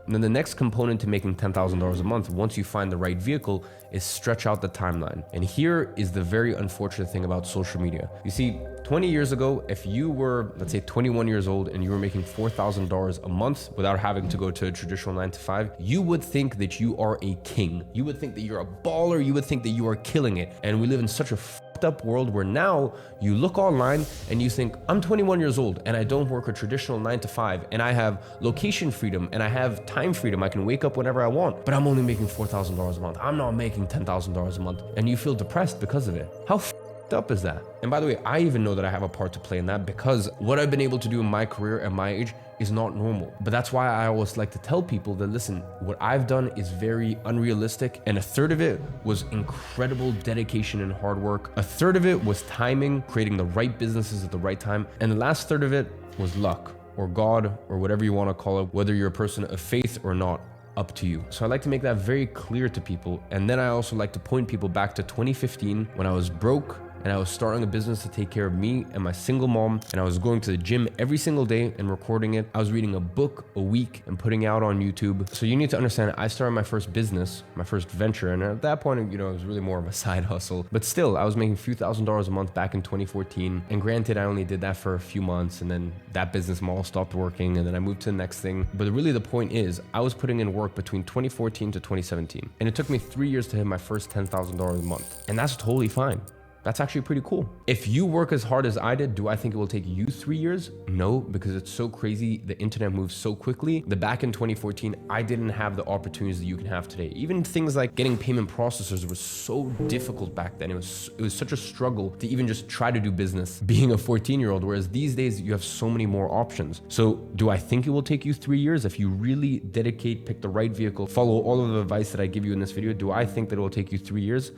And then the next component to making $10,000 a month, once you find the right vehicle, is stretch out the timeline. And here is the very unfortunate thing about social media. You see, 20 years ago, if you were, let's say 21 years old and you were making $4,000 a month without having to go to a traditional 9 to 5, you would think that you are a king. You would think that you're a baller. You would think that you are killing it. And we live in such a fucked up world where now you look online and you think, I'm 21 years old and I don't work a traditional 9 to 5 and I have location freedom and I have time freedom. I can wake up whenever I want, but I'm only making $4,000 a month. I'm not making $10,000 a month. And you feel depressed because of it. How up is that? And by the way, I even know that I have a part to play in that because what I've been able to do in my career at my age is not normal. But that's why I always like to tell people that, listen, what I've done is very unrealistic. And a third of it was incredible dedication and hard work. A third of it was timing, creating the right businesses at the right time. And the last third of it was luck or God or whatever you want to call it, whether you're a person of faith or not. Up to you. So I like to make that very clear to people. And then I also like to point people back to 2015 when I was broke and I was starting a business to take care of me and my single mom. And I was going to the gym every single day and recording it. I was reading a book a week and putting it out on YouTube. So you need to understand, I started my first business, my first venture. And at that point, it was really more of a side hustle. But still, I was making a few $1,000s a month back in 2014. And granted, I only did that for a few months and then that business model stopped working and then I moved to the next thing. But really the point is, I was putting in work between 2014 to 2017. And it took me 3 years to hit my first $10,000 a month. And that's totally fine. That's actually pretty cool. If you work as hard as I did, do I think it will take you 3 years? No, because it's so crazy. The internet moves so quickly that back in 2014, I didn't have the opportunities that you can have today. Even things like getting payment processors was so difficult back then. It was such a struggle to even just try to do business being a 14-year-old, whereas these days you have so many more options. So do I think it will take you 3 years? If you really dedicate, pick the right vehicle, follow all of the advice that I give you in this video, do I think that it will take you 3 years?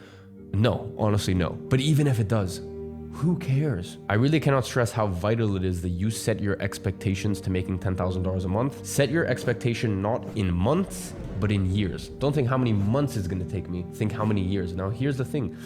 No, honestly, no. But even if it does, who cares? I really cannot stress how vital it is that you set your expectations to making $10,000 a month. Set your expectation not in months, but in years. Don't think how many months it's going to take me. Think how many years. Now, here's the thing.